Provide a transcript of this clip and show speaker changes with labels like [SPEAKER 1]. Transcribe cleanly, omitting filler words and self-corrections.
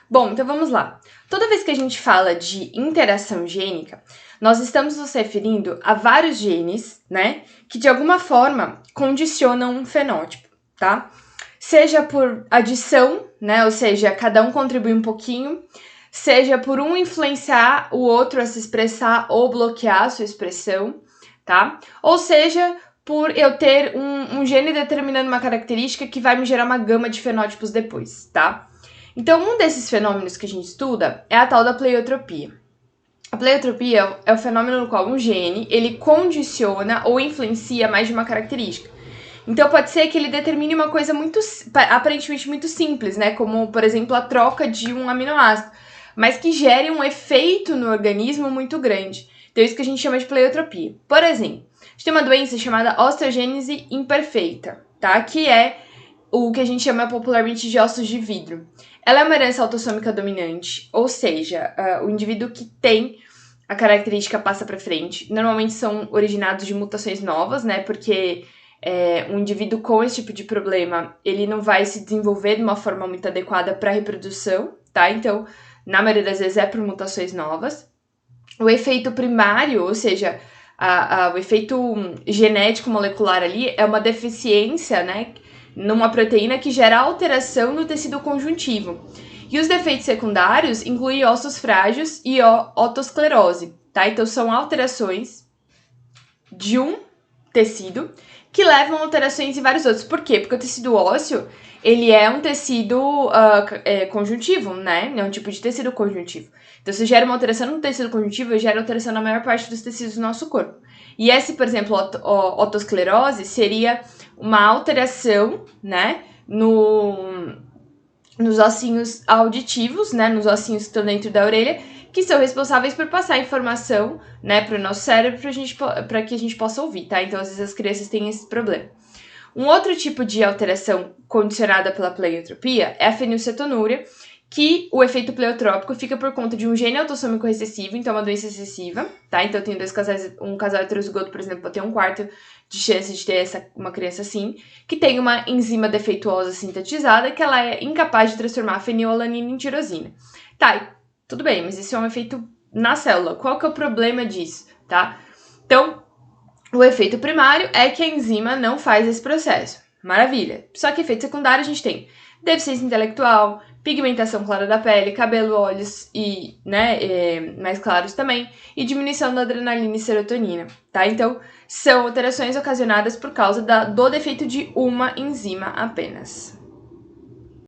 [SPEAKER 1] Bom, então vamos lá. Toda vez que a gente fala de interação gênica, nós estamos nos referindo a vários genes, né, que de alguma forma condicionam um fenótipo, tá? Seja por adição, né, ou seja, cada um contribui um pouquinho, seja por um influenciar o outro a se expressar ou bloquear a sua expressão, tá? Ou seja, por eu ter um gene determinando uma característica que vai me gerar uma gama de fenótipos depois, tá? Então, um desses fenômenos que a gente estuda é a tal da pleiotropia. A pleiotropia é o fenômeno no qual um gene, ele condiciona ou influencia mais de uma característica. Então, pode ser que ele determine uma coisa aparentemente muito simples, né? Como, por exemplo, a troca de um aminoácido, mas que gere um efeito no organismo muito grande. Então, é isso que a gente chama de pleiotropia. Por exemplo, a gente tem uma doença chamada osteogênese imperfeita, tá? Que é o que a gente chama popularmente de ossos de vidro. Ela é uma herança autossômica dominante, ou seja, o indivíduo que tem a característica passa para frente. Normalmente são originados de mutações novas, né? Porque um indivíduo com esse tipo de problema, ele não vai se desenvolver de uma forma muito adequada para a reprodução, tá? Então, na maioria das vezes é por mutações novas. O efeito primário, ou seja, o efeito genético molecular ali é uma deficiência, né? Numa proteína que gera alteração no tecido conjuntivo. E os defeitos secundários incluem ossos frágeis e otosclerose, tá? Então, são alterações de um tecido que levam a alterações em vários outros. Por quê? Porque o tecido ósseo, ele é um tecido conjuntivo, né? É um tipo de tecido conjuntivo. Então, se gera uma alteração no tecido conjuntivo, gera alteração na maior parte dos tecidos do nosso corpo. E esse, por exemplo, otosclerose seria uma alteração, né, nos ossinhos auditivos, né, nos ossinhos que estão dentro da orelha, que são responsáveis por passar informação, né, para o nosso cérebro para que a gente possa ouvir, tá? Então, às vezes as crianças têm esse problema. Um outro tipo de alteração condicionada pela pleiotropia é a fenilcetonúria, que o efeito pleiotrópico fica por conta de um gene autossômico recessivo, então é uma doença recessiva, tá? Então, tem um casal heterozigoto, por exemplo, pode ter 1/4 de chance de ter uma criança assim, que tem uma enzima defeituosa sintetizada que ela é incapaz de transformar a fenilalanina em tirosina. Tá, tudo bem, mas isso é um efeito na célula. Qual que é o problema disso, tá? Então, o efeito primário é que a enzima não faz esse processo. Maravilha. Só que efeito secundário a gente tem deficiência intelectual, pigmentação clara da pele, cabelo, olhos e, mais claros também, e diminuição da adrenalina e serotonina, tá? Então, são alterações ocasionadas por causa do defeito de uma enzima apenas.